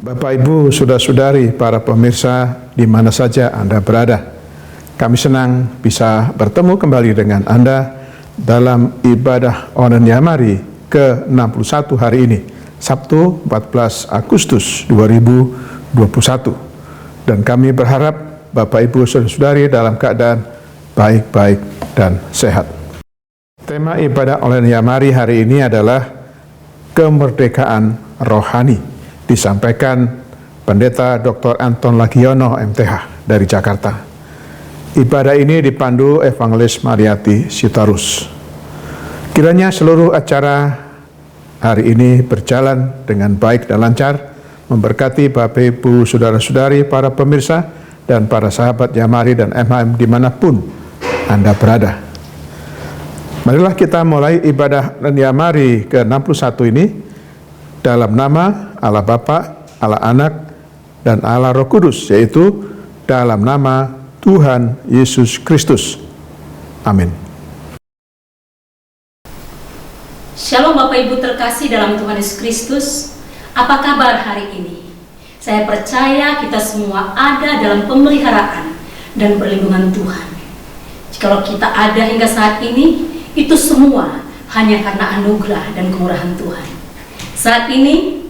Bapak, Ibu, saudara-saudari, para pemirsa di mana saja Anda berada, kami senang bisa bertemu kembali dengan Anda dalam ibadah Onen Yamari ke-61 hari ini, Sabtu 14 Agustus 2021. Dan kami berharap Bapak, Ibu, saudara-saudari dalam keadaan baik-baik dan sehat. Tema ibadah Onen Yamari hari ini adalah kemerdekaan rohani, disampaikan Pendeta Dr. Anton Lagiono MTH dari Jakarta. Ibadah ini dipandu Evangelis Mariati Sitorus. Kiranya seluruh acara hari ini berjalan dengan baik dan lancar, memberkati Bapak, Ibu, saudara-saudari, para pemirsa, dan para sahabat Yamari dan MHM dimanapun Anda berada. Marilah kita mulai ibadah Yamari ke-61 ini dalam nama Allah Bapa, Allah Anak, dan Allah Roh Kudus, yaitu dalam nama Tuhan Yesus Kristus. Amin. Shalom Bapak Ibu terkasih dalam Tuhan Yesus Kristus. Apa kabar hari ini? Saya percaya kita semua ada dalam pemeliharaan dan perlindungan Tuhan. Jikalau kita ada hingga saat ini, itu semua hanya karena anugerah dan kemurahan Tuhan. Saat ini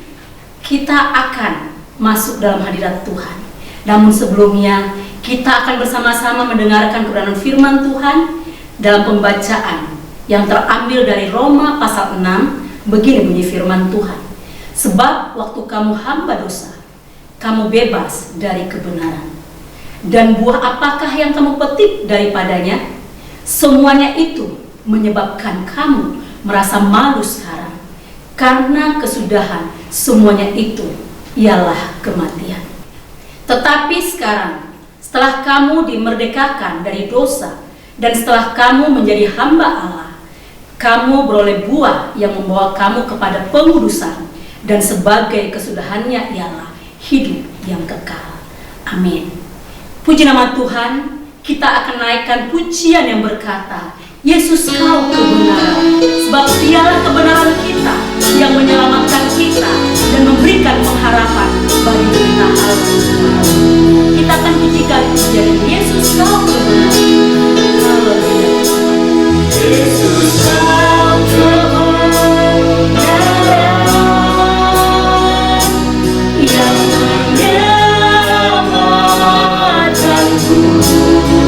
kita akan masuk dalam hadirat Tuhan. Namun sebelumnya kita akan bersama-sama mendengarkan kebenaran firman Tuhan dalam pembacaan yang terambil dari Roma pasal 6. Begini bunyi firman Tuhan. Sebab waktu kamu hamba dosa, kamu bebas dari kebenaran. Dan buah apakah yang kamu petik daripadanya? Semuanya itu menyebabkan kamu merasa malu sekarang, karena kesudahan semuanya itu ialah kematian. Tetapi sekarang, setelah kamu dimerdekakan dari dosa dan setelah kamu menjadi hamba Allah, kamu beroleh buah yang membawa kamu kepada pengudusan, dan sebagai kesudahannya ialah hidup yang kekal. Amin. Puji nama Tuhan. Kita akan naikkan pujian yang berkata, Yesus kau kebenaran, sebab dialah kebenaran kita yang menyelamatkan kita dan memberikan pengharapan bagi kita hal. Kita akan pujikan pujian Yesus kau kebenaran. Haleluya. Yesus kau kebenaran yang menyelamatkanku. Dan pengharapan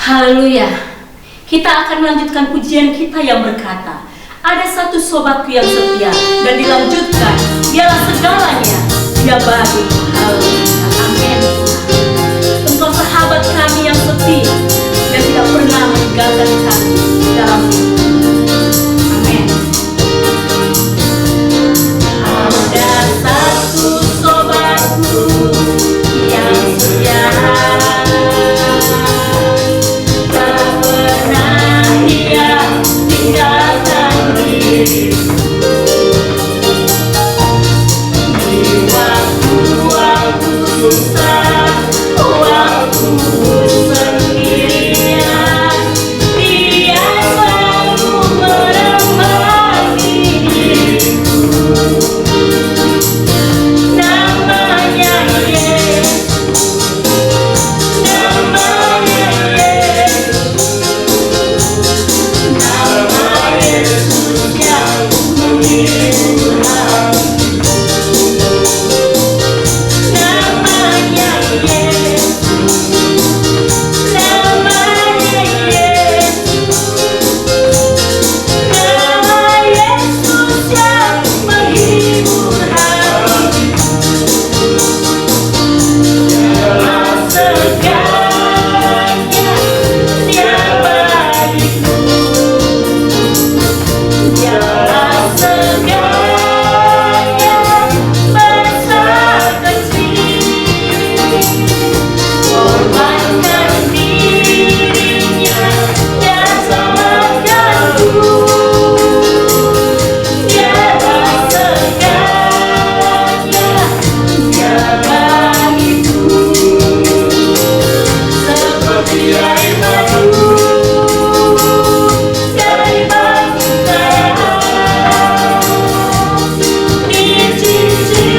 Haleluya. Kita akan melanjutkan pujian kita yang berkata, ada satu sobatku yang setia, dan dilanjutkan, dialah segalanya, dia bagiku. Haleluya. Amin. Engkau sahabat kami yang setia, yang tidak pernah meninggalkan kami dalam hidup. Amin. Ada satu sobatku yang setia, tak pernah dia tinggalkan diriku. Di waktu-waktu susah, waktu sendirian, dia selalu menemani diriku. Namanya Yesus, namanya Yesus, nama Yesus yang menghibur hati. Namanya Yesus, namanya Yesus, nama Yesus yang menghibur hati. Dalam segalanya dia bagiku, dalam segalanya besar kecil, korbankan dirinya dan selamatkanku. Dalam segalanya dia bagiku, seperti air madu dari batu karang, dicicil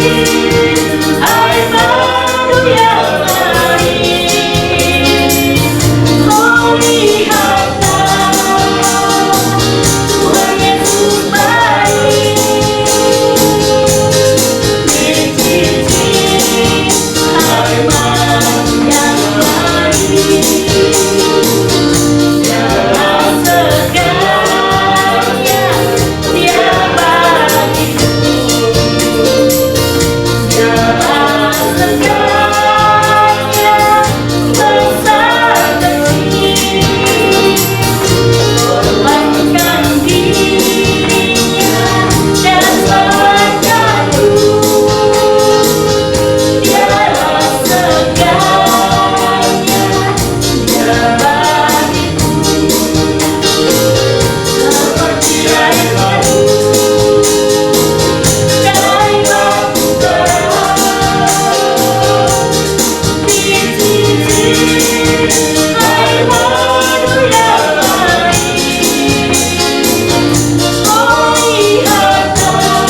air madu yang lain. Oh, lihatlah Tuhan Yesus baik, dicicil air madu yang lain. Dalam segalanya dia bagiku, dalam segalanya besar kecil, korbankan dirinya dan selamatkanku. Dalam segalanya dia bagiku, seperti air madu dari batu karang, dicicil air madu yang lain. Oh, lihatlah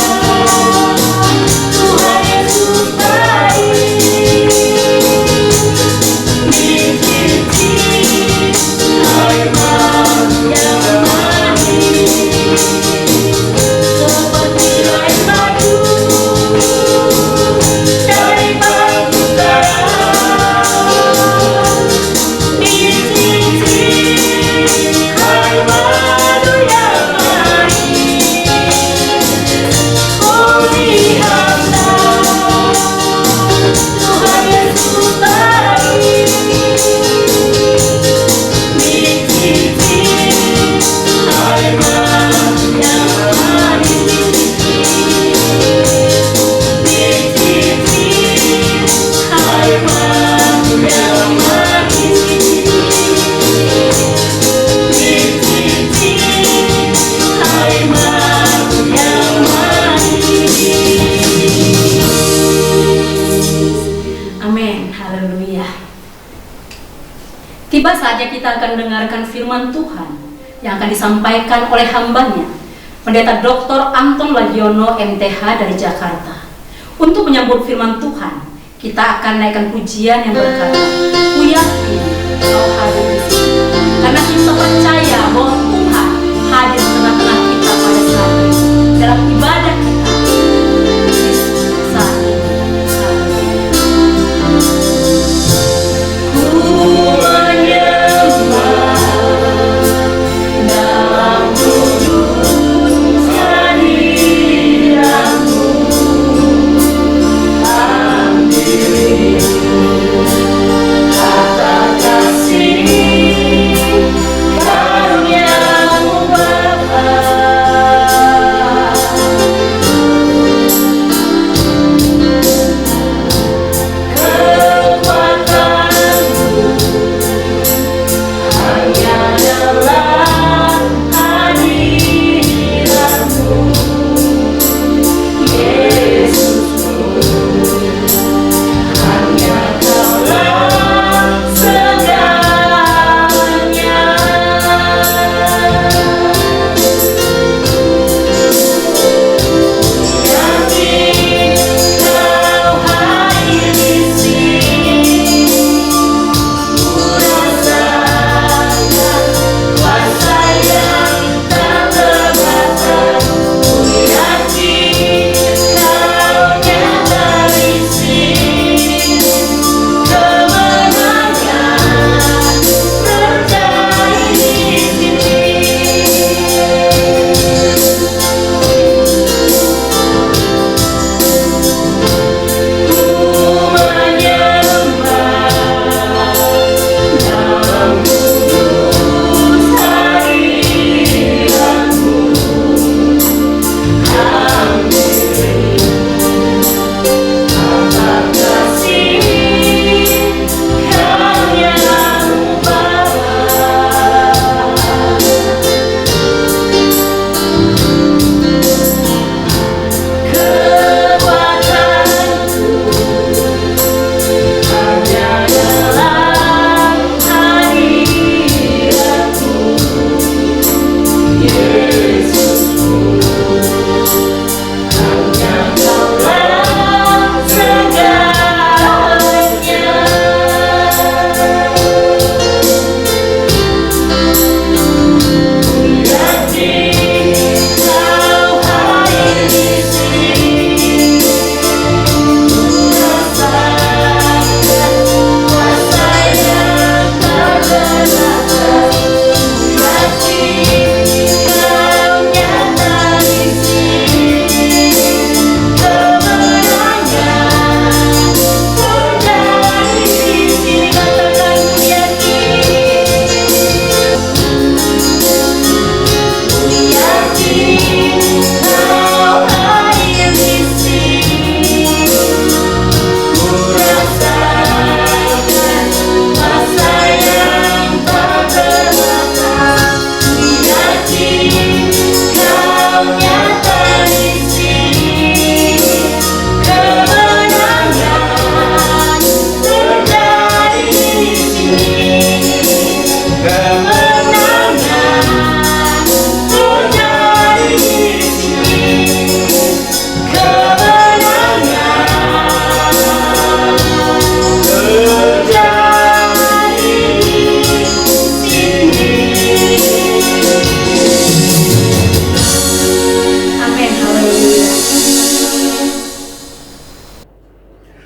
Tuhan Yesus baik, dicicil air madu yang lain. Seperti air madu dari batu karang, dicicil air madu yang lain. Oh, lihatlah Tuhan Yesus baik, dicicil air madu yang lain. Dicicil air madu yang lain. Dicicil air madu yang lain. Amin. Haleluya. Tiba saatnya kita akan mendengarkan firman Tuhan yang akan disampaikan oleh hambanya, Pendeta Dr. Anton Lagiono MTH dari Jakarta. Untuk menyambut firman Tuhan, kita akan naikkan pujian yang berkata, "Ku yakin Kau hadir di sini." Karena kita percaya bahwa Tuhan hadir di tengah-tengah kita pada saat ini, dalam ibadah kita saat ini. Ku menyembah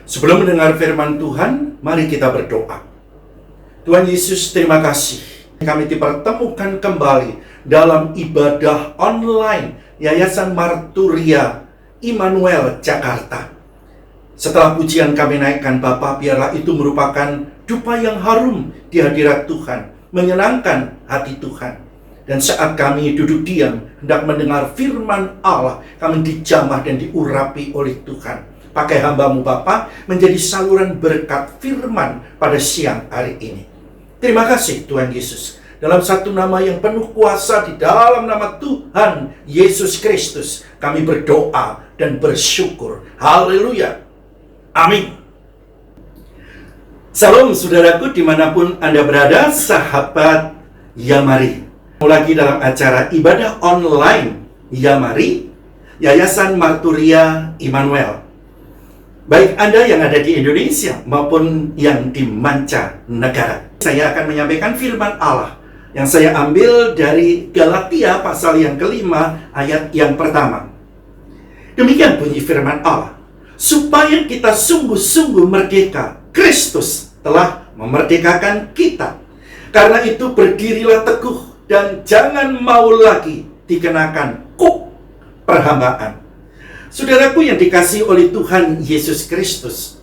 Sebelum mendengar firman Tuhan, mari kita berdoa. Tuhan Yesus, terima kasih. Kami dipertemukan kembali dalam ibadah online Yayasan Marturia Immanuel Jakarta. Setelah pujian kami naikkan Bapa, biarlah itu merupakan dupa yang harum di hadirat Tuhan, menyenangkan hati Tuhan. Dan saat kami duduk diam, hendak mendengar firman Allah, kami dijamah dan diurapi oleh Tuhan. Pakai hamba-Mu Bapa menjadi saluran berkat firman pada siang hari ini. Terima kasih Tuhan Yesus. Dalam satu nama yang penuh kuasa, di dalam nama Tuhan Yesus Kristus, kami berdoa dan bersyukur. Haleluya. Amin. Salam saudaraku dimanapun Anda berada, sahabat Yamari. Lagi dalam acara ibadah online Yamari, Yayasan Marturia Immanuel. Baik Anda yang ada di Indonesia maupun yang di mancanegara. Saya akan menyampaikan firman Allah yang saya ambil dari Galatia pasal yang kelima ayat yang pertama. Demikian bunyi firman Allah. Supaya kita sungguh-sungguh merdeka, Kristus telah memerdekakan kita. Karena itu berdirilah teguh dan jangan mau lagi dikenakan kuk perhambaan. Saudaraku yang dikasihi oleh Tuhan Yesus Kristus,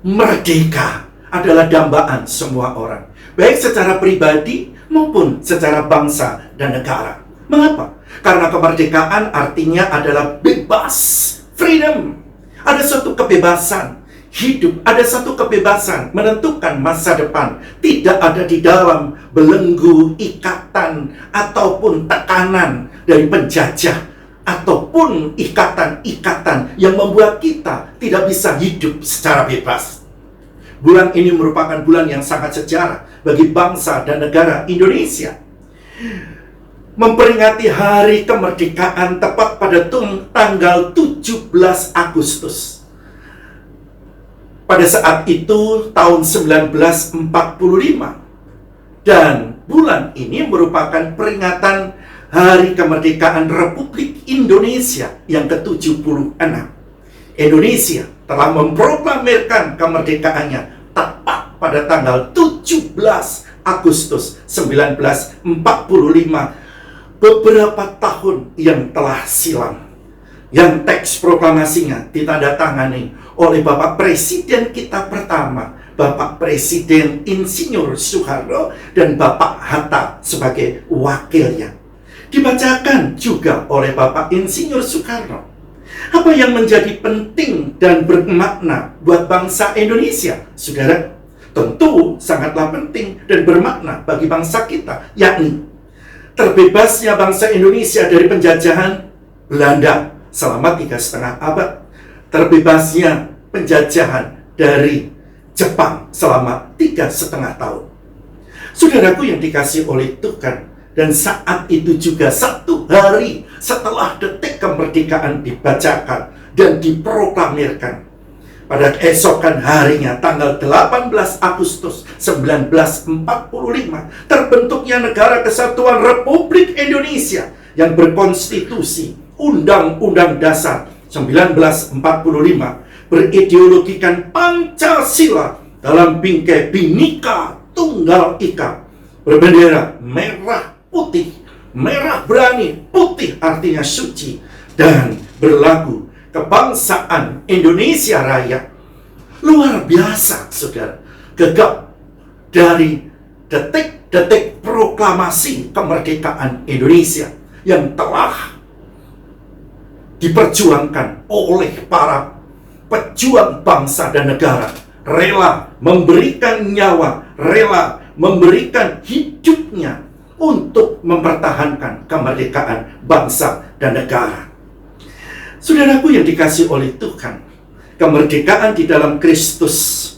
merdeka adalah dambaan semua orang, baik secara pribadi maupun secara bangsa dan negara. Mengapa? Karena kemerdekaan artinya adalah bebas, freedom. Ada suatu kebebasan hidup, ada satu kebebasan menentukan masa depan, tidak ada di dalam belenggu, ikatan, ataupun tekanan dari penjajah, ataupun ikatan-ikatan yang membuat kita tidak bisa hidup secara bebas. Bulan ini merupakan bulan yang sangat sejarah bagi bangsa dan negara Indonesia. Memperingati hari kemerdekaan tepat pada tanggal 17 Agustus. Pada saat itu tahun 1945. Dan bulan ini merupakan peringatan Hari Kemerdekaan Republik Indonesia yang ke-76. Indonesia telah memproklamirkan kemerdekaannya tepat pada tanggal 17 Agustus 1945, beberapa tahun yang telah silam. Yang teks proklamasinya ditandatangani oleh Bapak Presiden kita pertama, Bapak Presiden Insinyur Soekarno, dan Bapak Hatta sebagai wakilnya. Dibacakan juga oleh Bapak Insinyur Soekarno. Apa yang menjadi penting dan bermakna buat bangsa Indonesia, saudara? Tentu sangatlah penting dan bermakna bagi bangsa kita, yakni terbebasnya bangsa Indonesia dari penjajahan Belanda selama 3,5 abad, terbebasnya penjajahan dari Jepang selama 3,5 tahun. Saudaraku yang dikasihi oleh Tuhan, dan saat itu juga satu hari setelah detik kemerdekaan dibacakan dan diproklamirkan, pada keesokan harinya tanggal 18 Agustus 1945 terbentuknya Negara Kesatuan Republik Indonesia yang berkonstitusi Undang-Undang Dasar 1945, berideologikan Pancasila dalam bingkai Bhinneka Tunggal Ika, berbendera merah putih, merah berani, putih artinya suci, dan berlagu kebangsaan Indonesia Raya. Luar biasa, saudara. Gegap dari detik-detik proklamasi kemerdekaan Indonesia yang telah diperjuangkan oleh para pejuang bangsa dan negara, rela memberikan nyawa, rela memberikan hidupnya untuk mempertahankan kemerdekaan bangsa dan negara. Saudaraku yang dikasihi oleh Tuhan, kemerdekaan di dalam Kristus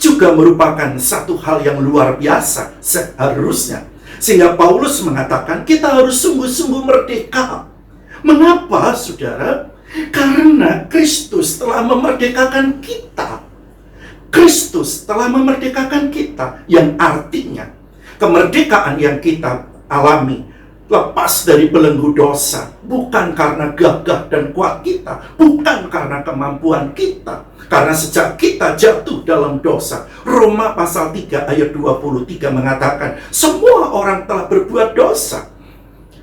juga merupakan satu hal yang luar biasa seharusnya. Sehingga Paulus mengatakan kita harus sungguh-sungguh merdeka. Mengapa, saudara? Karena Kristus telah memerdekakan kita. Kristus telah memerdekakan kita, yang artinya kemerdekaan yang kita alami lepas dari belenggu dosa, bukan karena gagah dan kuat kita, bukan karena kemampuan kita, karena sejak kita jatuh dalam dosa. Roma pasal 3 ayat 23 mengatakan, semua orang telah berbuat dosa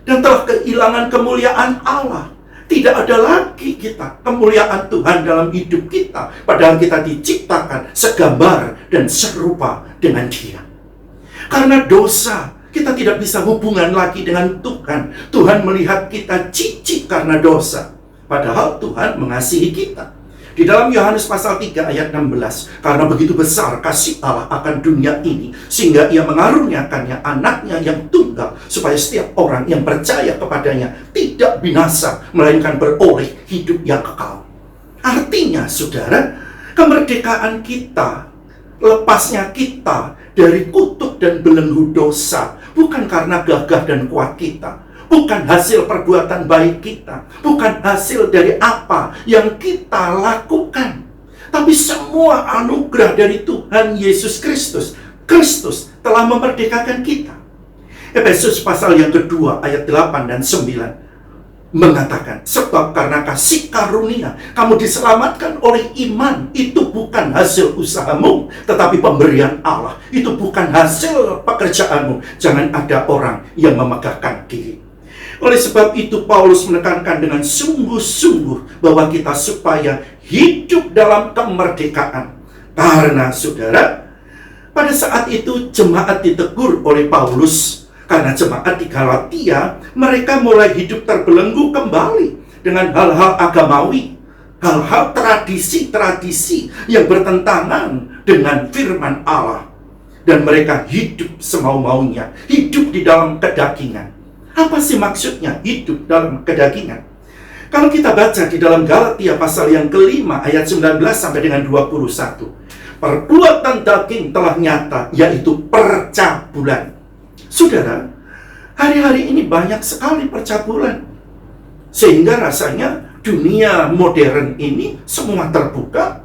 dan telah kehilangan kemuliaan Allah. Tidak ada lagi kita kemuliaan Tuhan dalam hidup kita, padahal kita diciptakan segambar dan serupa dengan Dia. Karena dosa, kita tidak bisa hubungan lagi dengan Tuhan. Tuhan melihat kita jijik karena dosa, padahal Tuhan mengasihi kita. Di dalam Yohanes pasal 3 ayat 16, karena begitu besar kasih Allah akan dunia ini, sehingga Ia mengaruniakannya anaknya yang tunggal, supaya setiap orang yang percaya kepadanya tidak binasa, melainkan beroleh hidup yang kekal. Artinya, saudara, kemerdekaan kita, lepasnya kita dari kutuk dan belenggu dosa, bukan karena gagah dan kuat kita, bukan hasil perbuatan baik kita, bukan hasil dari apa yang kita lakukan, tapi semua anugerah dari Tuhan Yesus Kristus. Kristus telah memerdekakan kita. Efesus pasal yang kedua ayat 8 dan 9 mengatakan, sebab karena kasih karunia kamu diselamatkan oleh iman. Itu bukan hasil usahamu, tetapi pemberian Allah. Itu bukan hasil pekerjaanmu. Jangan ada orang yang memegahkan diri. Oleh sebab itu Paulus menekankan dengan sungguh-sungguh bahwa kita supaya hidup dalam kemerdekaan. Karena, saudara, pada saat itu jemaat ditegur oleh Paulus. Karena jemaat di Galatia, mereka mulai hidup terbelenggu kembali dengan hal-hal agamawi, hal-hal tradisi-tradisi yang bertentangan dengan firman Allah. Dan mereka hidup semau-maunya, hidup di dalam kedagingan. Apa sih maksudnya hidup dalam kedagingan? Kalau kita baca di dalam Galatia pasal yang kelima ayat 19 sampai dengan 21, perbuatan daging telah nyata, yaitu percabulan. Saudara, hari-hari ini banyak sekali percabulan, sehingga rasanya dunia modern ini semua terbuka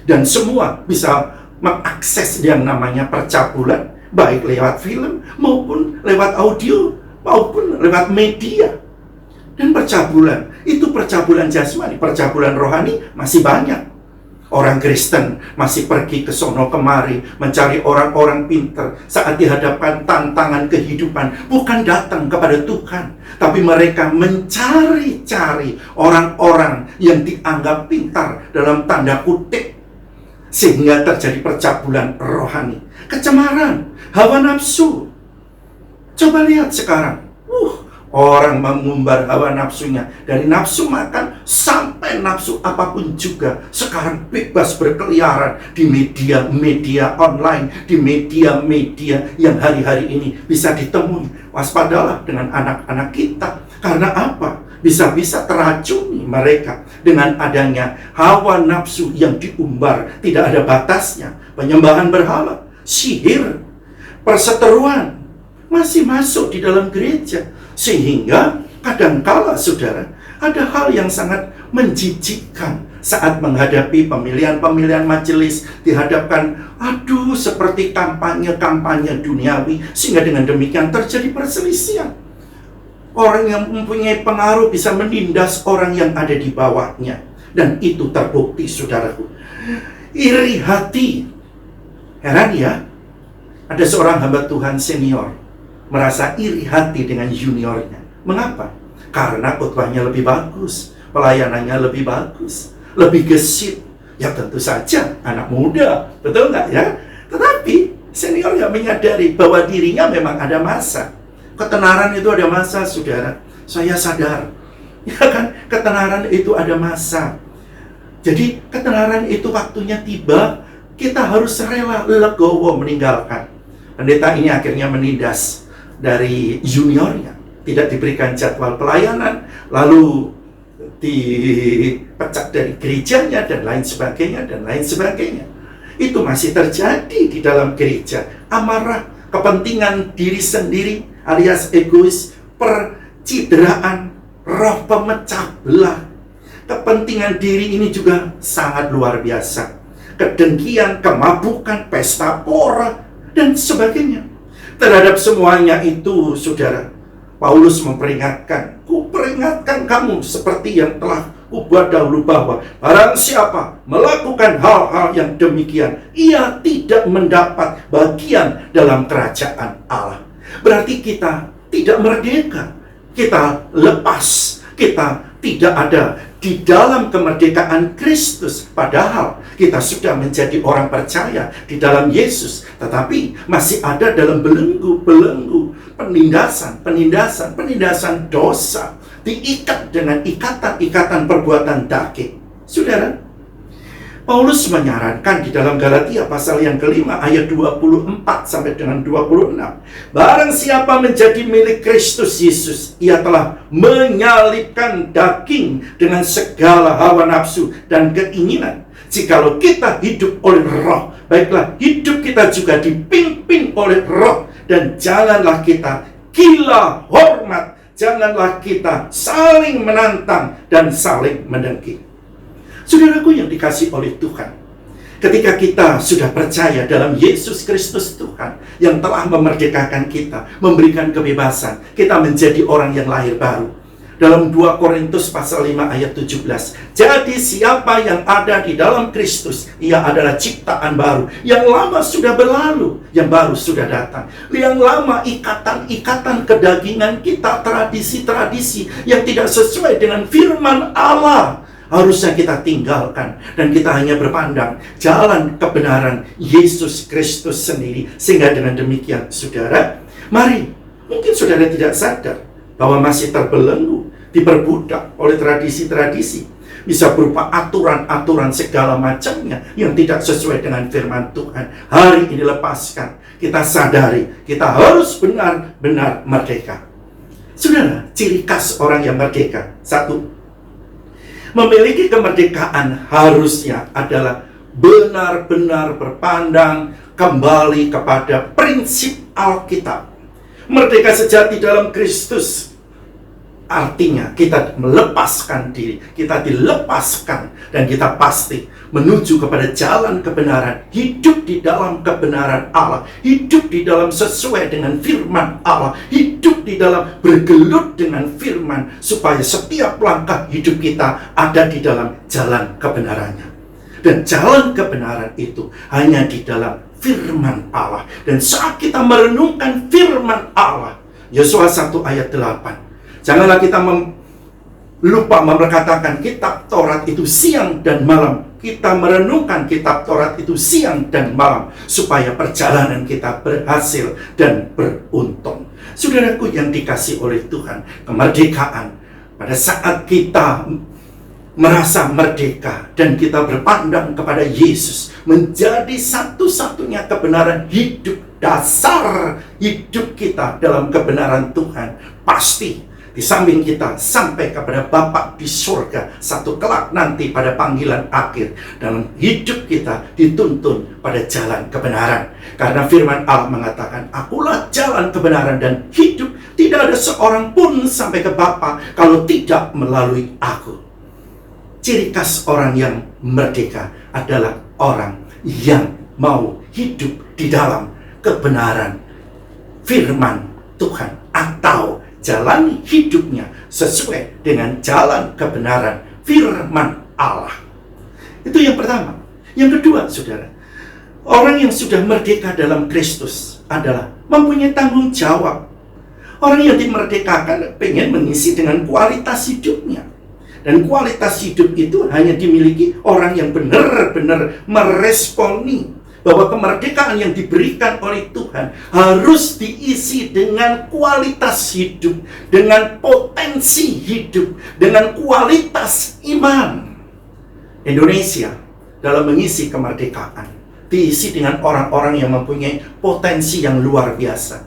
dan semua bisa mengakses yang namanya percabulan, baik lewat film maupun lewat audio maupun lewat media. Dan percabulan, itu percabulan jasmani, percabulan rohani masih banyak. Orang Kristen masih pergi ke sono kemari mencari orang-orang pintar saat dihadapkan tantangan kehidupan. Bukan datang kepada Tuhan, tapi mereka mencari-cari orang-orang yang dianggap pintar dalam tanda kutip, sehingga terjadi percabulan rohani, kecemaran, hawa nafsu. Coba lihat sekarang, orang mengumbar hawa nafsunya, dari nafsu makan sampai nafsu apapun juga sekarang bebas berkeliaran di media-media online, di media-media yang hari-hari ini bisa ditemui. Waspadalah dengan anak-anak kita. Karena apa? Bisa-bisa teracuni mereka dengan adanya hawa nafsu yang diumbar, tidak ada batasnya. Penyembahan berhala, sihir, perseteruan masih masuk di dalam gereja. Sehingga kadangkala, saudara, ada hal yang sangat menjijikkan saat menghadapi pemilihan-pemilihan majelis, dihadapkan, seperti kampanye-kampanye duniawi, sehingga dengan demikian terjadi perselisihan. Orang yang mempunyai pengaruh bisa menindas orang yang ada di bawahnya. Dan itu terbukti, saudaraku. Iri hati. Heran ya, ada seorang hamba Tuhan senior merasa iri hati dengan juniornya. Mengapa? Karena khotbahnya lebih bagus, pelayanannya lebih bagus, lebih gesit. Ya tentu saja anak muda, betul nggak ya? Tetapi senior nggak menyadari bahwa dirinya memang ada masa. Ketenaran itu ada masa, saudara. Saya sadar, ya kan? Ketenaran itu ada masa. Jadi ketenaran itu waktunya tiba, kita harus rela legowo meninggalkan. Pendeta ini akhirnya menindas dari juniornya, tidak diberikan jadwal pelayanan, lalu dipecat dari gerejanya, dan lain sebagainya, dan lain sebagainya. itu masih terjadi di dalam gereja. Amarah, kepentingan diri sendiri alias egois, percideraan, roh pemecah belah. Kepentingan diri ini juga sangat luar biasa. Kedengkian, kemabukan, pesta pora, dan sebagainya. Terhadap semuanya itu, saudara, Paulus memperingatkan, kuperingatkan kamu seperti yang telah kubuat dahulu, bahwa barang siapa melakukan hal-hal yang demikian, ia tidak mendapat bagian dalam kerajaan Allah. Berarti kita tidak merdeka, kita lepas, kita tidak ada di dalam kemerdekaan Kristus. Padahal kita sudah menjadi orang percaya di dalam Yesus, tetapi masih ada dalam belenggu-belenggu penindasan dosa, diikat dengan ikatan-ikatan perbuatan daging. Saudara, Paulus menyarankan di dalam Galatia pasal yang kelima ayat 24 sampai dengan 26. Barang siapa menjadi milik Kristus Yesus, ia telah menyalibkan daging dengan segala hawa nafsu dan keinginan. Jikalau kita hidup oleh roh, baiklah hidup kita juga dipimpin oleh roh. Dan janganlah kita gila hormat, janganlah kita saling menantang dan saling mendengki. Saudaraku yang dikasih oleh Tuhan, ketika kita sudah percaya dalam Yesus Kristus Tuhan yang telah memerdekakan kita, memberikan kebebasan, kita menjadi orang yang lahir baru. Dalam 2 Korintus pasal 5 ayat 17, jadi siapa yang ada di dalam Kristus, ia adalah ciptaan baru. Yang lama sudah berlalu, yang baru sudah datang. Yang lama ikatan-ikatan kedagingan kita, tradisi-tradisi yang tidak sesuai dengan firman Allah, harusnya kita tinggalkan, dan kita hanya berpandang jalan kebenaran Yesus Kristus sendiri. Sehingga dengan demikian, saudara, mari, mungkin saudara tidak sadar bahwa masih terbelenggu, diperbudak oleh tradisi-tradisi, bisa berupa aturan-aturan segala macamnya yang tidak sesuai dengan firman Tuhan. Hari ini lepaskan, kita sadari, kita harus benar-benar merdeka. Saudara, ciri khas orang yang merdeka, satu, memiliki kemerdekaan harusnya adalah benar-benar berpandang kembali kepada prinsip Alkitab. Merdeka sejati dalam Kristus artinya kita melepaskan diri, kita dilepaskan, dan kita pasti menuju kepada jalan kebenaran, hidup di dalam kebenaran Allah, hidup di dalam sesuai dengan firman Allah, hidup di dalam bergelut dengan firman, supaya setiap langkah hidup kita ada di dalam jalan kebenarannya. Dan jalan kebenaran itu hanya di dalam firman Allah. Dan saat kita merenungkan firman Allah, Yosua 1 ayat 8, janganlah kita lupa memperkatakan kitab Taurat itu siang dan malam. Kita merenungkan kitab Taurat itu siang dan malam, supaya perjalanan kita berhasil dan beruntung. Saudaraku yang dikasih oleh Tuhan, kemerdekaan pada saat kita merasa merdeka dan kita berpandang kepada Yesus menjadi satu-satunya kebenaran hidup, dasar hidup kita dalam kebenaran Tuhan, pasti di samping kita sampai kepada Bapa di surga satu kelak nanti pada panggilan akhir, dalam hidup kita dituntun pada jalan kebenaran. Karena firman Allah mengatakan, akulah jalan kebenaran dan hidup, tidak ada seorang pun sampai ke Bapa kalau tidak melalui aku. Ciri khas orang yang merdeka adalah orang yang mau hidup di dalam kebenaran firman Tuhan, atau jalani hidupnya sesuai dengan jalan kebenaran firman Allah. Itu yang pertama. Yang kedua, saudara, orang yang sudah merdeka dalam Kristus adalah mempunyai tanggung jawab. Orang yang dimerdekakan pengen mengisi dengan kualitas hidupnya. Dan kualitas hidup itu hanya dimiliki orang yang benar-benar meresponi bahwa kemerdekaan yang diberikan oleh Tuhan harus diisi dengan kualitas hidup, dengan potensi hidup, dengan kualitas iman. Indonesia dalam mengisi kemerdekaan diisi dengan orang-orang yang mempunyai potensi yang luar biasa,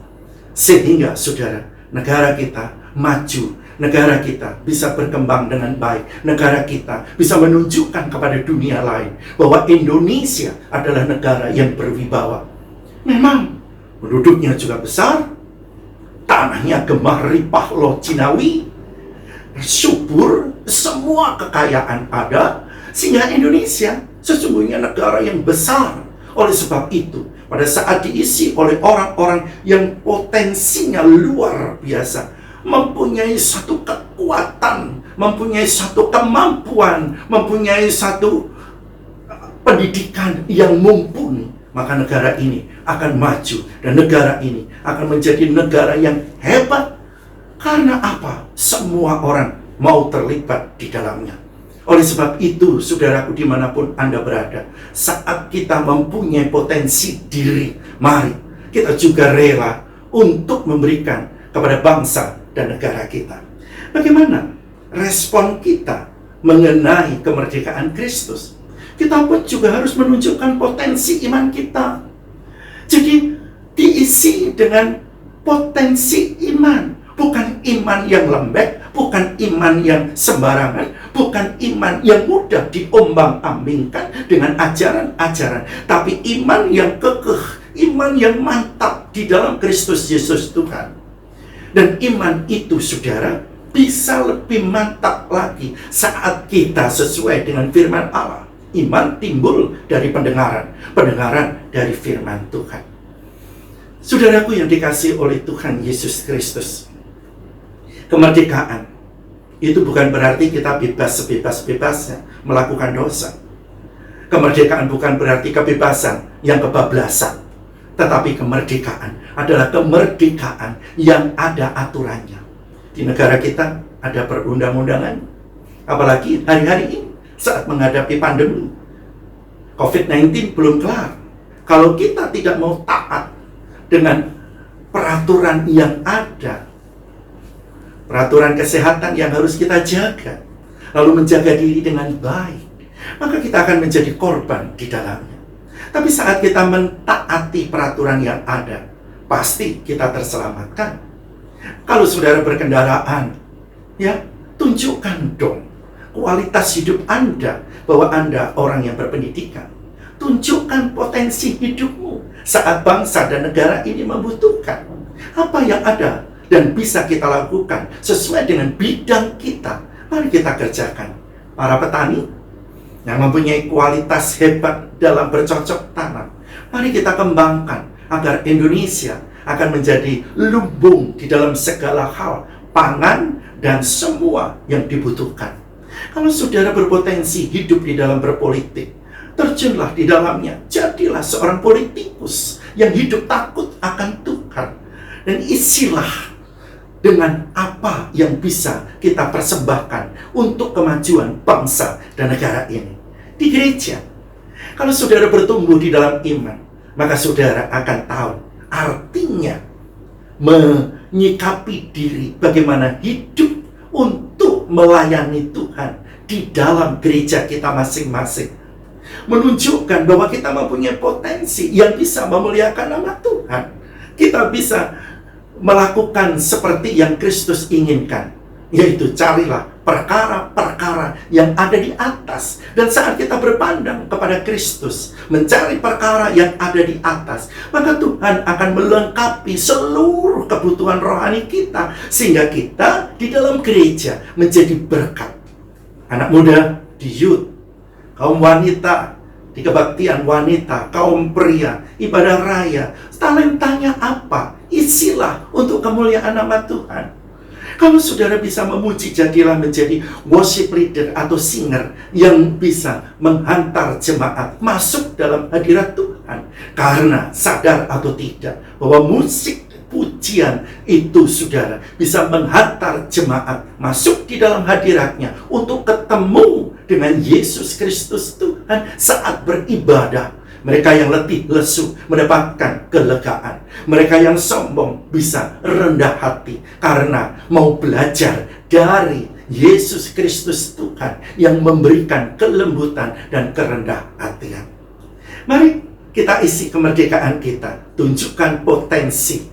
sehingga saudara, negara kita maju negara kita bisa berkembang dengan baik. Negara kita bisa menunjukkan kepada dunia lain bahwa Indonesia adalah negara yang berwibawa. Memang penduduknya juga besar, tanahnya gemah ripah loh Cinawi, subur, semua kekayaan ada, sehingga Indonesia sesungguhnya negara yang besar. Oleh sebab itu, pada saat diisi oleh orang-orang yang potensinya luar biasa, mempunyai satu kekuatan, mempunyai satu kemampuan, mempunyai satu pendidikan yang mumpuni, maka negara ini akan maju dan negara ini akan menjadi negara yang hebat. Karena apa? Semua orang mau terlibat di dalamnya. Oleh sebab itu, saudaraku dimanapun Anda berada, saat kita mempunyai potensi diri, mari kita juga rela untuk memberikan kepada bangsa dan negara kita. Bagaimana respon kita mengenai kemerdekaan Kristus? Kita pun juga harus menunjukkan potensi iman kita. Jadi diisi dengan potensi iman. Bukan iman yang lembek, bukan iman yang sembarangan, bukan iman yang mudah diombang-ambingkan dengan ajaran-ajaran, tapi iman yang kekeh, iman yang mantap di dalam Kristus Yesus Tuhan. Dan iman itu, saudara, bisa lebih mantap lagi saat kita sesuai dengan firman Allah. Iman timbul dari pendengaran, pendengaran dari firman Tuhan. Saudaraku yang dikasihi oleh Tuhan Yesus Kristus, kemerdekaan itu bukan berarti kita bebas sebebas-bebasnya melakukan dosa. Kemerdekaan bukan berarti kebebasan yang kebablasan. Tetapi kemerdekaan adalah kemerdekaan yang ada aturannya. Di negara kita ada perundang-undangan. Apalagi hari-hari ini saat menghadapi pandemi COVID-19 belum kelar. Kalau kita tidak mau taat dengan peraturan yang ada, peraturan kesehatan yang harus kita jaga, lalu menjaga diri dengan baik, maka kita akan menjadi korban di dalamnya. Tapi saat kita mentaati peraturan yang ada, pasti kita terselamatkan. Kalau saudara berkendaraan, ya, tunjukkan dong kualitas hidup Anda, bahwa Anda orang yang berpendidikan. Tunjukkan potensi hidupmu saat bangsa dan negara ini membutuhkan. Apa yang ada dan bisa kita lakukan sesuai dengan bidang kita, mari kita kerjakan. Para petani yang mempunyai kualitas hebat dalam bercocok tanam, mari kita kembangkan agar Indonesia akan menjadi lumbung di dalam segala hal, pangan dan semua yang dibutuhkan. Kalau saudara berpotensi hidup di dalam berpolitik, terjunlah di dalamnya, jadilah seorang politikus yang hidup takut akan Tuhan, dan isilah dengan apa yang bisa kita persembahkan untuk kemajuan bangsa dan negara ini. Di gereja, kalau saudara bertumbuh di dalam iman, maka saudara akan tahu artinya menyikapi diri bagaimana hidup untuk melayani Tuhan di dalam gereja kita masing-masing. Menunjukkan bahwa kita mempunyai potensi yang bisa memuliakan nama Tuhan. Kita bisa melakukan seperti yang Kristus inginkan, yaitu carilah perkara-perkara yang ada di atas. Dan saat kita berpandang kepada Kristus, mencari perkara yang ada di atas, maka Tuhan akan melengkapi seluruh kebutuhan rohani kita, sehingga kita di dalam gereja menjadi berkat. Anak muda di youth, kaum wanita di kebaktian wanita, kaum pria, ibadah raya, talentanya apa? Isilah untuk kemuliaan nama Tuhan. Kalau saudara bisa memuji, jadilah menjadi worship leader atau singer yang bisa menghantar jemaat masuk dalam hadirat Tuhan. Karena sadar atau tidak bahwa musik pujian itu, saudara, bisa menghantar jemaat masuk di dalam hadiratnya untuk ketemu dengan Yesus Kristus Tuhan saat beribadah. Mereka yang letih lesu mendapatkan kelegaan. Mereka yang sombong bisa rendah hati karena mau belajar dari Yesus Kristus Tuhan yang memberikan kelembutan dan kerendah hatian. Mari kita isi kemerdekaan kita, tunjukkan potensi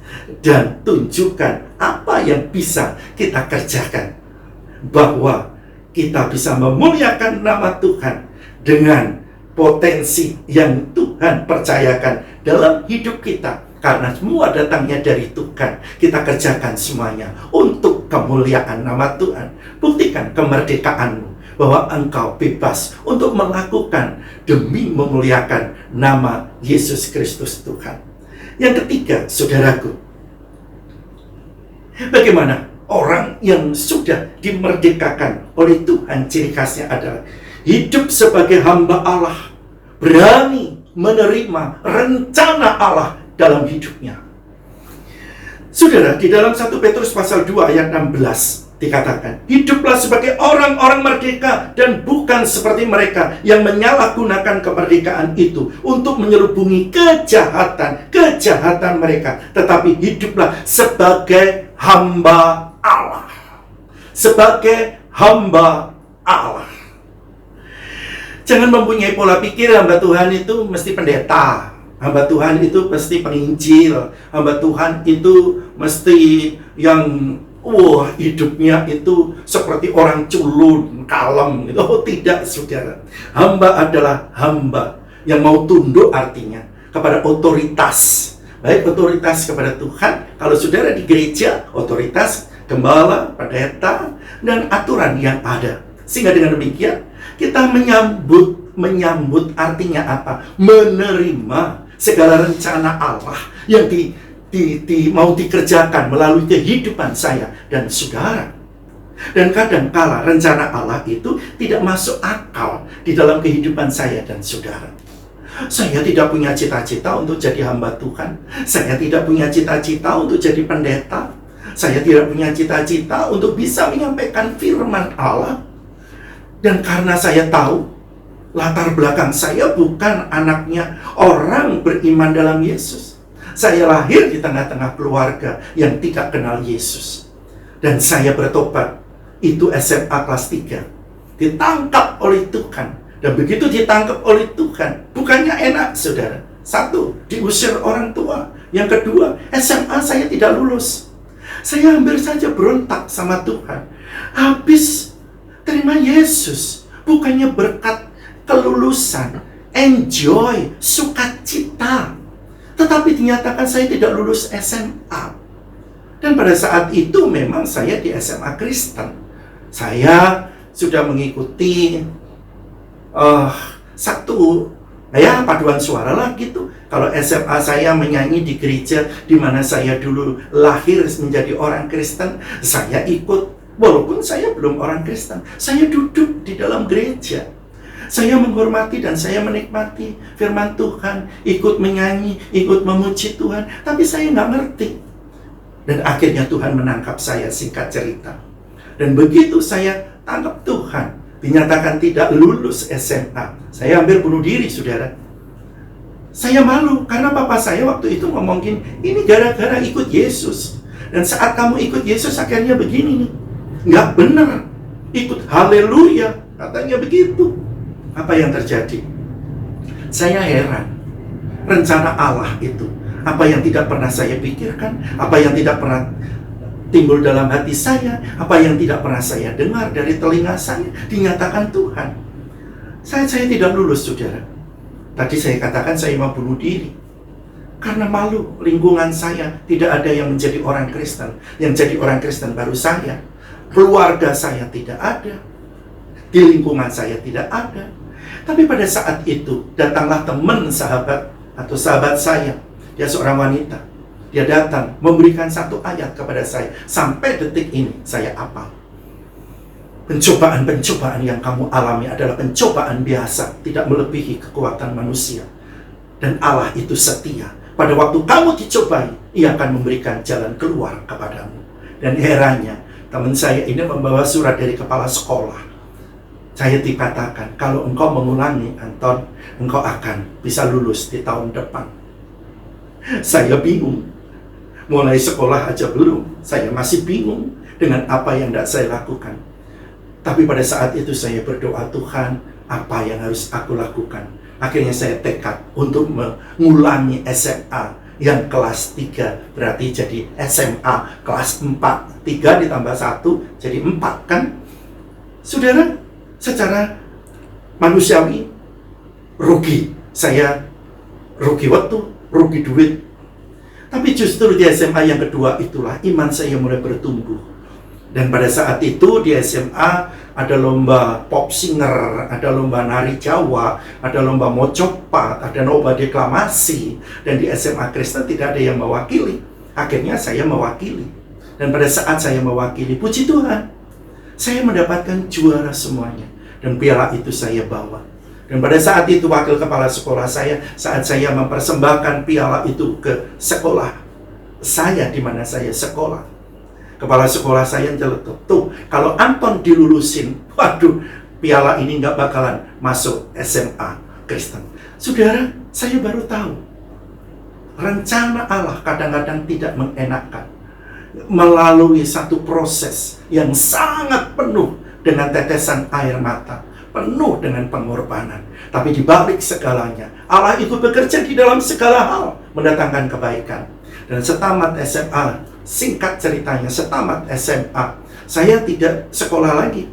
dan tunjukkan apa yang bisa kita kerjakan, bahwa kita bisa memuliakan nama Tuhan dengan potensi yang Tuhan percayakan dalam hidup kita. Karena semua datangnya dari Tuhan, kita kerjakan semuanya untuk kemuliaan nama Tuhan. Buktikan kemerdekaanmu, bahwa engkau bebas untuk melakukan demi memuliakan nama Yesus Kristus Tuhan. Yang ketiga, saudaraku, bagaimana orang yang sudah dimerdekakan oleh Tuhan, ciri khasnya adalah hidup sebagai hamba Allah, berani menerima rencana Allah dalam hidupnya. Saudara, di dalam 1 Petrus pasal 2 ayat 16 dikatakan, hiduplah sebagai orang-orang merdeka dan bukan seperti mereka yang menyalahgunakan kemerdekaan itu untuk menyelubungi kejahatan mereka, tetapi hiduplah sebagai hamba Allah. Sebagai hamba Allah. Jangan mempunyai pola pikir hamba Tuhan itu mesti pendeta, hamba Tuhan itu pasti penginjil, hamba Tuhan itu mesti yang hidupnya itu seperti orang culun, kalem gitu. Oh tidak, saudara. Hamba adalah hamba yang mau tunduk, artinya kepada otoritas. Baik otoritas kepada Tuhan, kalau saudara di gereja, otoritas gembala, pendeta, dan aturan yang ada. Sehingga dengan demikian kita menyambut artinya apa? Menerima segala rencana Allah yang mau dikerjakan melalui kehidupan saya dan saudara. Dan kadang-kala rencana Allah itu tidak masuk akal di dalam kehidupan saya dan saudara. Saya tidak punya cita-cita untuk jadi hamba Tuhan. Saya tidak punya cita-cita untuk jadi pendeta. Saya tidak punya cita-cita untuk bisa menyampaikan firman Allah. Dan karena saya tahu latar belakang saya bukan anaknya orang beriman dalam Yesus. Saya lahir di tengah-tengah keluarga yang tidak kenal Yesus. Dan saya bertobat, itu SMA kelas 3. Ditangkap oleh Tuhan. Dan begitu ditangkap oleh Tuhan, bukannya enak, saudara. Satu, diusir orang tua. Yang kedua, SMA saya tidak lulus. Saya hampir saja berontak sama Tuhan. Habis terima Yesus, bukannya berkat kelulusan, enjoy, sukacita. Tetapi dinyatakan saya tidak lulus SMA. Dan pada saat itu memang saya di SMA Kristen. Saya sudah mengikuti paduan suara lah gitu. Kalau SMA saya menyanyi di gereja di mana saya dulu lahir menjadi orang Kristen, saya ikut. Walaupun saya belum orang Kristen, saya duduk di dalam gereja. Saya menghormati dan saya menikmati firman Tuhan, ikut menyanyi, ikut memuji Tuhan. Tapi saya nggak ngerti. Dan akhirnya Tuhan menangkap saya, singkat cerita. Dan begitu saya tangkap Tuhan, dinyatakan tidak lulus SMA. Saya hampir bunuh diri, saudara. Saya malu, karena papa saya waktu itu ngomongin, ini gara-gara ikut Yesus. Dan saat kamu ikut Yesus, akhirnya begini nih. Nggak benar. Ikut haleluya, katanya begitu. Apa yang terjadi? Saya heran. Rencana Allah itu, apa yang tidak pernah saya pikirkan, apa yang tidak pernah timbul dalam hati saya, apa yang tidak pernah saya dengar dari telinga saya, dinyatakan Tuhan. Saya tidak lulus, saudara. Tadi saya katakan saya mau bunuh diri. Karena malu, lingkungan saya tidak ada yang menjadi orang Kristen. Yang jadi orang Kristen baru saya. Keluarga saya tidak ada. Di lingkungan saya tidak ada. Tapi pada saat itu, datanglah teman sahabat atau sahabat saya. Dia seorang wanita. Dia datang memberikan satu ayat kepada saya. Sampai detik ini, saya hafal. Pencobaan-pencobaan yang kamu alami adalah pencobaan biasa. Tidak melebihi kekuatan manusia. Dan Allah itu setia. Pada waktu kamu dicobai, Ia akan memberikan jalan keluar kepadamu. Dan herannya, teman saya ini membawa surat dari kepala sekolah. Saya dikatakan, kalau engkau mengulangi, Anton, engkau akan bisa lulus di tahun depan. Saya bingung. Mulai sekolah aja belum. Saya masih bingung dengan apa yang tidak saya lakukan. Tapi pada saat itu saya berdoa, Tuhan, apa yang harus aku lakukan? Akhirnya saya tekad untuk mengulangi SMA Yang kelas 3 berarti jadi SMA kelas 4. 3 ditambah 1 jadi 4 kan? Saudara, secara manusiawi rugi. Saya rugi waktu, rugi duit. Tapi justru di SMA yang kedua itulah iman saya mulai bertumbuh. Dan pada saat itu di SMA ada lomba pop singer, ada lomba nari Jawa, ada lomba mocopat, ada lomba deklamasi. Dan di SMA Kristen tidak ada yang mewakili. Akhirnya saya mewakili. Dan pada saat saya mewakili, puji Tuhan, saya mendapatkan juara semuanya. Dan piala itu saya bawa. Dan pada saat itu wakil kepala sekolah saya, saat saya mempersembahkan piala itu ke sekolah saya, di mana saya sekolah, kepala sekolah saya nyeletuk, tuh kalau Anton dilulusin, waduh, piala ini nggak bakalan masuk SMA Kristen. Saudara, saya baru tahu rencana Allah kadang-kadang tidak mengenakan, melalui satu proses yang sangat penuh dengan tetesan air mata, penuh dengan pengorbanan. Tapi di balik segalanya, Allah itu bekerja di dalam segala hal, mendatangkan kebaikan. Dan setamat SMA, singkat ceritanya, setamat SMA, saya tidak sekolah lagi.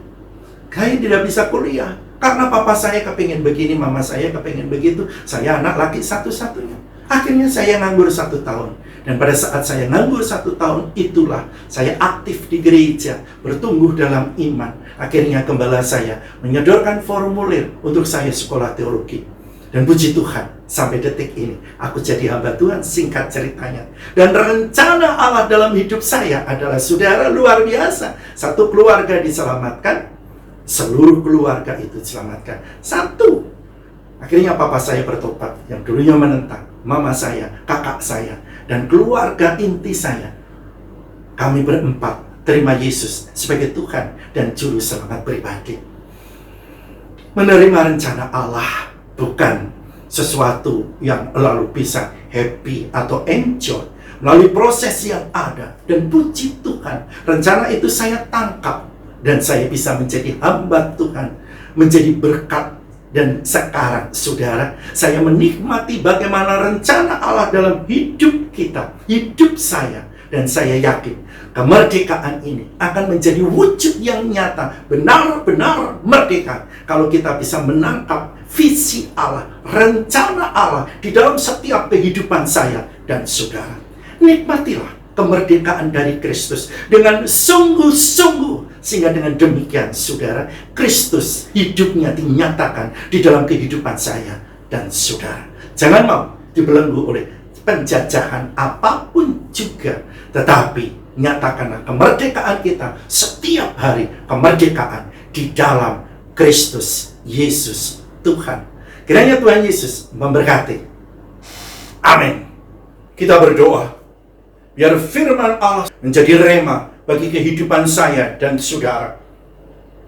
Saya tidak bisa kuliah. Karena papa saya kepingin begini, mama saya kepingin begitu. Saya anak laki satu-satunya. Akhirnya saya nganggur 1 tahun. Dan pada saat saya nganggur 1 tahun, itulah saya aktif di gereja, bertumbuh dalam iman. Akhirnya gembala saya menyodorkan formulir untuk saya sekolah teologi. Dan puji Tuhan, sampai detik ini, aku jadi hamba Tuhan, singkat ceritanya. Dan rencana Allah dalam hidup saya adalah, saudara, luar biasa. Satu keluarga diselamatkan, seluruh keluarga itu diselamatkan. Satu. Akhirnya papa saya bertobat, yang dulunya menentang. Mama saya, kakak saya, dan keluarga inti saya. Kami berempat terima Yesus sebagai Tuhan dan Juru Selamat pribadi. Menerima rencana Allah bukan sesuatu yang lalu bisa happy atau enjoy. Melalui proses yang ada. Dan puji Tuhan, rencana itu saya tangkap. Dan saya bisa menjadi hamba Tuhan, menjadi berkat. Dan sekarang, saudara, saya menikmati bagaimana rencana Allah dalam hidup kita, hidup saya. Dan saya yakin, kemerdekaan ini akan menjadi wujud yang nyata, benar-benar merdeka. Kalau kita bisa menangkap visi Allah, rencana Allah di dalam setiap kehidupan saya dan saudara. Nikmatilah kemerdekaan dari Kristus dengan sungguh-sungguh. Sehingga dengan demikian, saudara, Kristus hidupnya dinyatakan di dalam kehidupan saya dan saudara. Jangan mau dibelenggu oleh penjajahan apapun juga. Tetapi nyatakanlah kemerdekaan kita setiap hari, kemerdekaan di dalam Kristus Yesus Tuhan. Kiranya Tuhan Yesus memberkati. Amin. Kita berdoa, biar firman Allah menjadi rema bagi kehidupan saya dan saudara.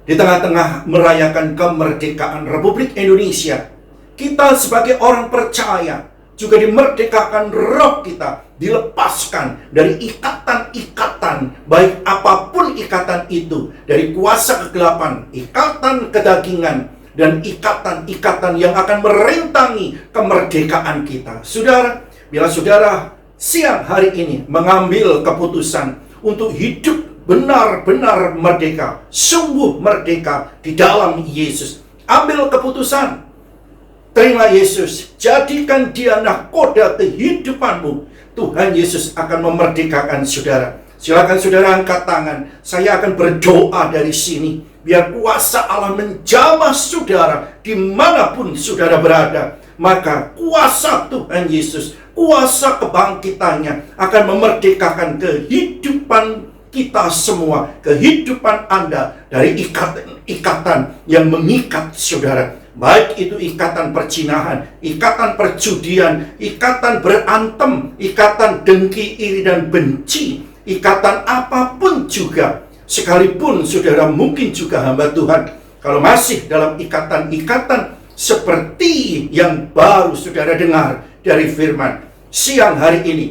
Di tengah-tengah merayakan kemerdekaan Republik Indonesia, kita sebagai orang percaya juga dimerdekakan roh kita, dilepaskan dari ikatan-ikatan, baik apapun ikatan itu, dari kuasa kegelapan, ikatan kedagingan, dan ikatan-ikatan yang akan merintangi kemerdekaan kita. Saudara, bila saudara siang hari ini mengambil keputusan untuk hidup benar-benar merdeka, sungguh merdeka di dalam Yesus, ambil keputusan, terima Yesus, jadikan dia nahkoda kehidupanmu. Tuhan Yesus akan memerdekakan saudara. Silakan saudara angkat tangan. Saya akan berdoa dari sini, biar kuasa Allah menjamah saudara dimanapun saudara berada. Maka kuasa Tuhan Yesus, kuasa kebangkitannya akan memerdekakan kehidupan kita semua, kehidupan Anda dari ikatan yang mengikat saudara. Baik itu ikatan percinahan, ikatan perjudian, ikatan berantem, ikatan dengki, iri, dan benci, ikatan apapun juga. Sekalipun saudara mungkin juga hamba Tuhan, kalau masih dalam ikatan-ikatan seperti yang baru saudara dengar dari firman siang hari ini,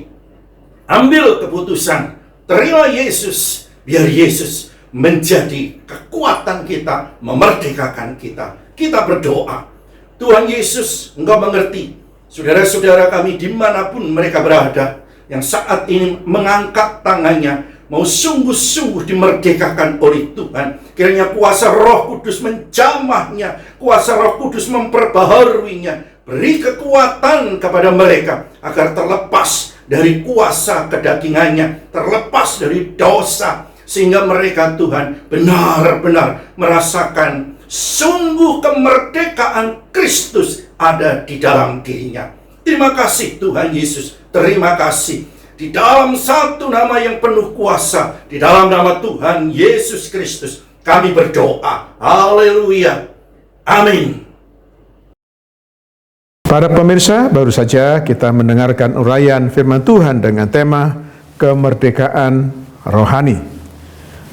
ambil keputusan, terima Yesus, biar Yesus menjadi kekuatan kita, memerdekakan kita. Kita berdoa, Tuhan Yesus, Engkau mengerti Saudara-saudara kami dimanapun mereka berada, yang saat ini mengangkat tangannya, mau sungguh-sungguh dimerdekakan oleh Tuhan. Kiranya kuasa Roh Kudus menjamahnya, kuasa Roh Kudus memperbaharuinya. Beri kekuatan kepada mereka agar terlepas dari kuasa kedagingannya, terlepas dari dosa, sehingga mereka, Tuhan, benar-benar merasakan sungguh kemerdekaan Kristus ada di dalam dirinya. Terima kasih Tuhan Yesus, terima kasih. Di dalam satu nama yang penuh kuasa, di dalam nama Tuhan Yesus Kristus, kami berdoa. Haleluya. Amin. Para pemirsa, baru saja kita mendengarkan uraian firman Tuhan dengan tema kemerdekaan rohani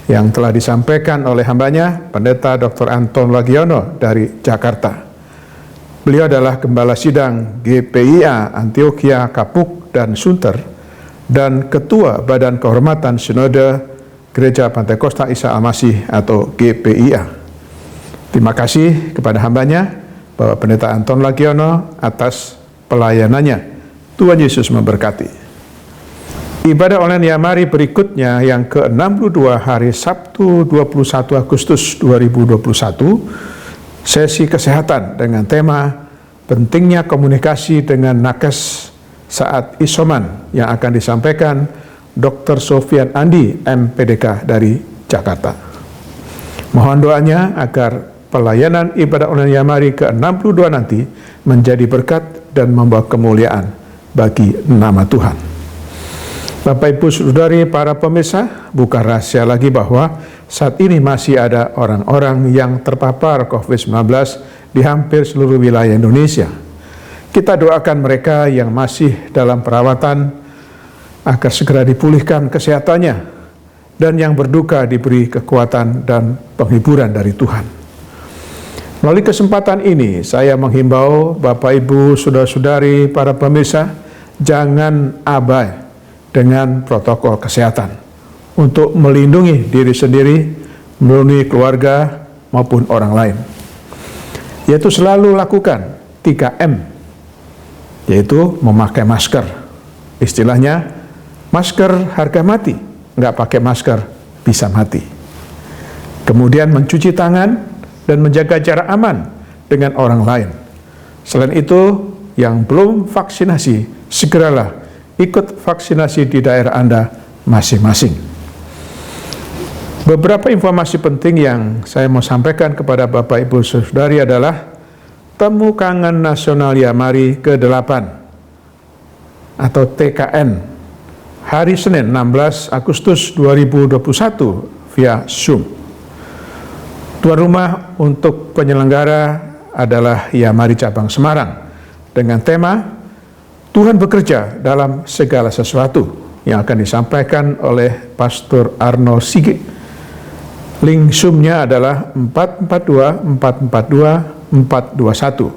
yang telah disampaikan oleh hambanya, Pendeta Dr. Anton Lagiono dari Jakarta. Beliau adalah Gembala Sidang GPIA Antioquia Kapuk dan Sunter dan Ketua Badan Kehormatan Sinode Gereja Pantekosta Isa Al-Masih atau GPIA. Terima kasih kepada hambanya, Bapak Pendeta Anton Lagiono, atas pelayanannya. Tuhan Yesus memberkati. Ibadah online Yamari berikutnya yang ke-62 hari Sabtu 21 Agustus 2021, sesi kesehatan dengan tema pentingnya komunikasi dengan nakes saat isoman yang akan disampaikan Dr. Sofian Andi, MPDK dari Jakarta. Mohon doanya agar pelayanan ibadah online Yamari ke-62 nanti menjadi berkat dan membawa kemuliaan bagi nama Tuhan. Bapak Ibu Saudari para pemirsa, bukan rahasia lagi bahwa saat ini masih ada orang-orang yang terpapar COVID-19 di hampir seluruh wilayah Indonesia. Kita doakan mereka yang masih dalam perawatan agar segera dipulihkan kesehatannya, dan yang berduka diberi kekuatan dan penghiburan dari Tuhan. Melalui kesempatan ini, saya menghimbau Bapak Ibu, Saudara-saudari, para pemirsa, jangan abai dengan protokol kesehatan untuk melindungi diri sendiri, melindungi keluarga maupun orang lain. Yaitu selalu lakukan 3M, yaitu memakai masker. Istilahnya, masker harga mati, nggak pakai masker bisa mati. Kemudian mencuci tangan dan menjaga jarak aman dengan orang lain. Selain itu, yang belum vaksinasi, segeralah ikut vaksinasi di daerah Anda masing-masing. Beberapa informasi penting yang saya mau sampaikan kepada Bapak Ibu Saudari adalah Temu Kangen Nasional Yamari ke-8 atau TKN hari Senin 16 Agustus 2021 via Zoom. Tuan rumah untuk penyelenggara adalah Yamari Cabang Semarang dengan tema Tuhan bekerja dalam segala sesuatu yang akan disampaikan oleh Pastor Arno Sigit. Link Zoom-nya adalah 442-442-421.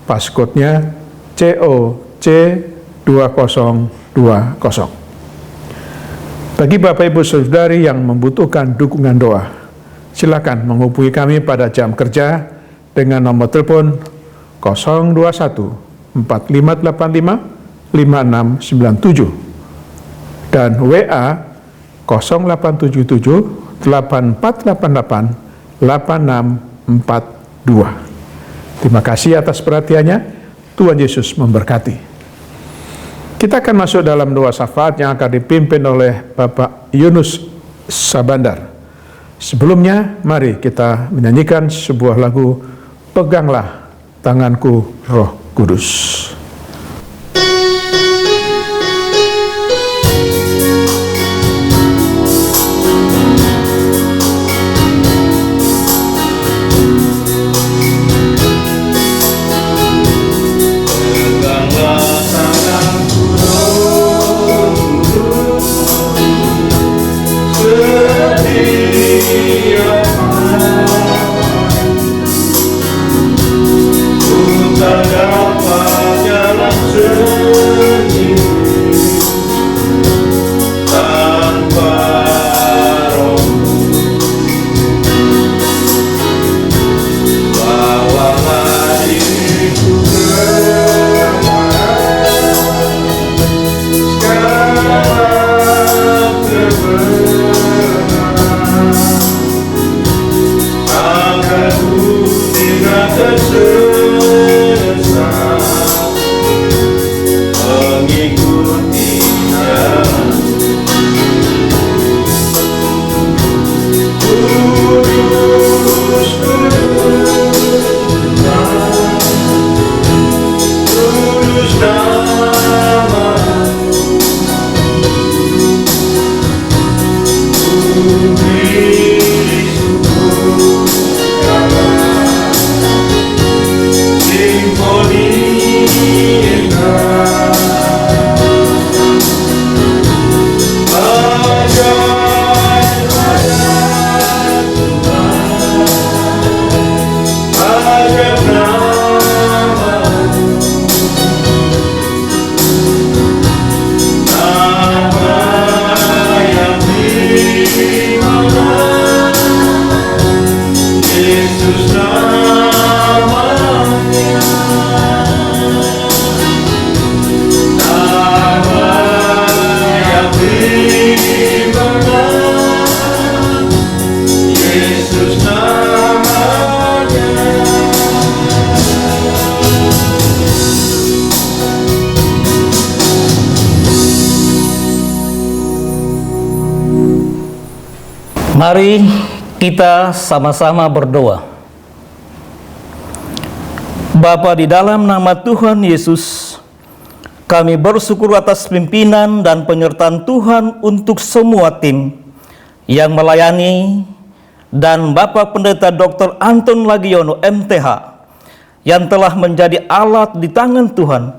Passcode-nya COC2020. Bagi Bapak Ibu Saudari yang membutuhkan dukungan doa, silakan menghubungi kami pada jam kerja dengan nomor telepon 021 4585 5697 dan WA 0877 8488 8642. Terima kasih atas perhatiannya. Tuhan Yesus memberkati. Kita akan masuk dalam doa syafaat yang akan dipimpin oleh Bapak Yunus Sabandar. Sebelumnya, mari kita menyanyikan sebuah lagu Peganglah Tanganku Roh Kudus. Tak dapat agar ku tidak tersesat mengikutinya. Kudus, kudus nama, ku beri syukur karena simfoni indah. Mari kita sama-sama berdoa. Bapa, di dalam nama Tuhan Yesus, kami bersyukur atas pimpinan dan penyertaan Tuhan untuk semua tim yang melayani, dan Bapak Pendeta Dr. Anton Lagiono MTH yang telah menjadi alat di tangan Tuhan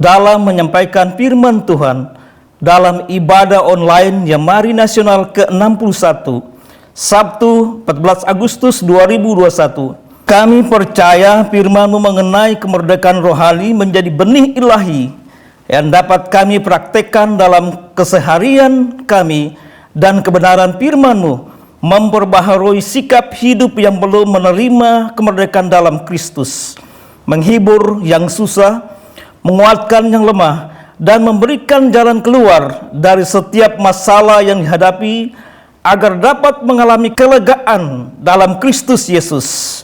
dalam menyampaikan firman Tuhan dalam ibadah online Yamari Nasional ke-61 Sabtu 14 Agustus 2021. Kami percaya firman-Mu mengenai kemerdekaan rohani menjadi benih ilahi yang dapat kami praktekkan dalam keseharian kami, dan kebenaran firman-Mu memperbaharui sikap hidup yang belum menerima kemerdekaan dalam Kristus, menghibur yang susah, menguatkan yang lemah, dan memberikan jalan keluar dari setiap masalah yang dihadapi agar dapat mengalami kelegaan dalam Kristus Yesus.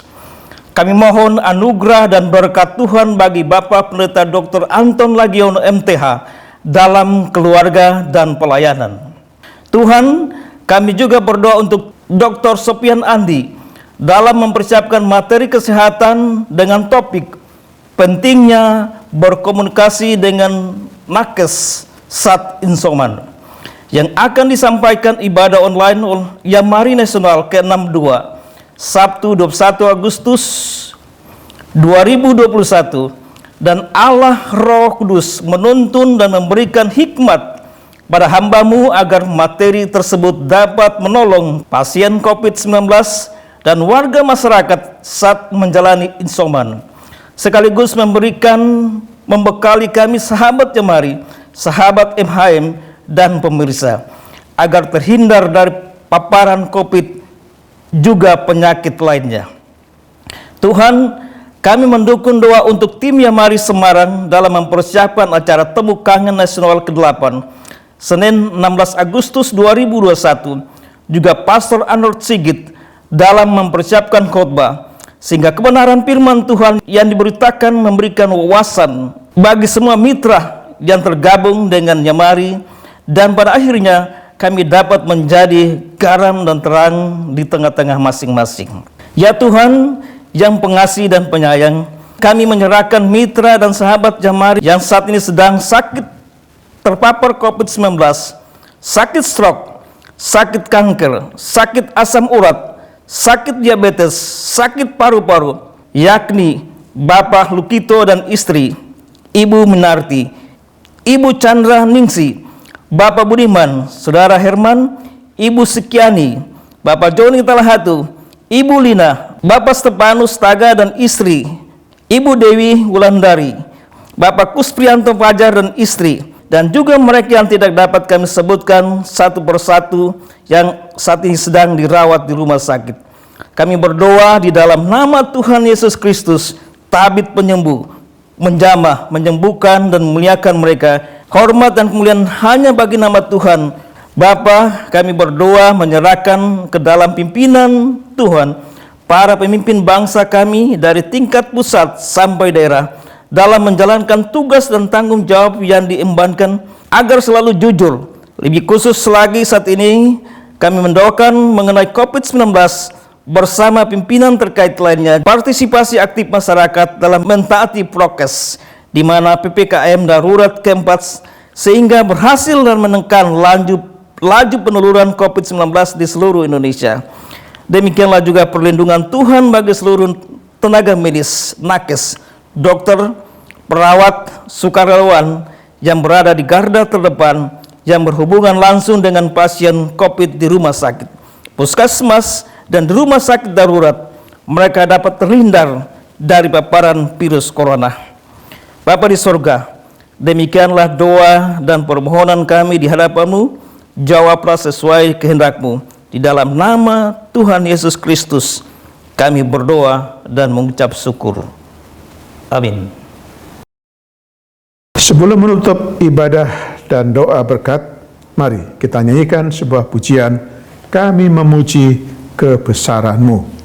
Kami mohon anugerah dan berkat Tuhan bagi Bapak Pendeta Dr. Anton Lagiono MTH dalam keluarga dan pelayanan. Tuhan, kami juga berdoa untuk Dr. Sopian Andi dalam mempersiapkan materi kesehatan dengan topik pentingnya berkomunikasi dengan nakes saat insoman, yang akan disampaikan ibadah online Yamari Nasional ke-62 Sabtu 21 Agustus 2021. Dan Allah Roh Kudus menuntun dan memberikan hikmat pada hamba-Mu agar materi tersebut dapat menolong pasien COVID-19 dan warga masyarakat saat menjalani insoman, sekaligus membekali kami sahabat Yamari, sahabat MHM, dan pemirsa agar terhindar dari paparan COVID juga penyakit lainnya. Tuhan, kami mendukung doa untuk tim Yamari Semarang dalam mempersiapkan acara Temu Kangen Nasional ke-8 Senin 16 Agustus 2021, juga Pastor Arnold Sigit dalam mempersiapkan khotbah, sehingga kebenaran firman Tuhan yang diberitakan memberikan wawasan bagi semua mitra yang tergabung dengan Yamari, dan pada akhirnya kami dapat menjadi garam dan terang di tengah-tengah masing-masing. Ya Tuhan yang pengasih dan penyayang, kami menyerahkan mitra dan sahabat Yamari yang saat ini sedang sakit terpapar COVID-19, sakit stroke, sakit kanker, sakit asam urat, sakit diabetes, sakit paru-paru, yakni Bapak Lukito dan istri, Ibu Minarti, Ibu Chandra Ningsi, Bapak Budiman, Saudara Herman, Ibu Sekiani, Bapak Joni Talahatu, Ibu Lina, Bapak Stepanus Taga dan istri, Ibu Dewi Wulandari, Bapak Kusprianto Fajar dan istri, dan juga mereka yang tidak dapat kami sebutkan satu persatu yang saat ini sedang dirawat di rumah sakit. Kami berdoa di dalam nama Tuhan Yesus Kristus, tabib penyembuh, menjamah, menyembuhkan dan memuliakan mereka. Hormat dan kemuliaan hanya bagi nama Tuhan, Bapa, kami berdoa menyerahkan ke dalam pimpinan Tuhan para pemimpin bangsa kami dari tingkat pusat sampai daerah dalam menjalankan tugas dan tanggung jawab yang diembankan agar selalu jujur. Lebih khusus lagi saat ini kami mendoakan mengenai COVID-19 bersama pimpinan terkait lainnya, partisipasi aktif masyarakat dalam mentaati prokes, di mana PPKM darurat keempat sehingga berhasil dan menekan laju peneluruan COVID-19 di seluruh Indonesia. Demikianlah juga perlindungan Tuhan bagi seluruh tenaga medis, nakes, dokter, perawat, sukarelawan yang berada di garda terdepan yang berhubungan langsung dengan pasien COVID di rumah sakit, puskesmas, dan di rumah sakit darurat. Mereka dapat terhindar dari paparan virus corona. Bapa di sorga, demikianlah doa dan permohonan kami di hadapan-Mu. Jawablah sesuai kehendak-Mu. Di dalam nama Tuhan Yesus Kristus kami berdoa dan mengucap syukur. Amin. Sebelum menutup ibadah dan doa berkat, mari kita nyanyikan sebuah pujian, Kami Memuji Kebesaran-Mu.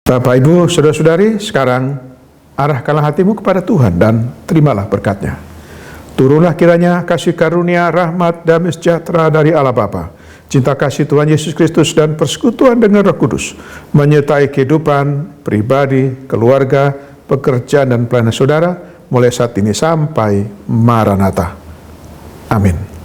Bapak, Ibu, Saudara-saudari, sekarang arahkanlah hatimu kepada Tuhan dan terimalah berkat-Nya. Turunlah kiranya kasih karunia, rahmat, damai sejahtera dari Allah Bapa, cinta kasih Tuhan Yesus Kristus dan persekutuan dengan Roh Kudus menyertai kehidupan pribadi, keluarga, pekerjaan dan pelayanan saudara mulai saat ini sampai Maranatha. Amin.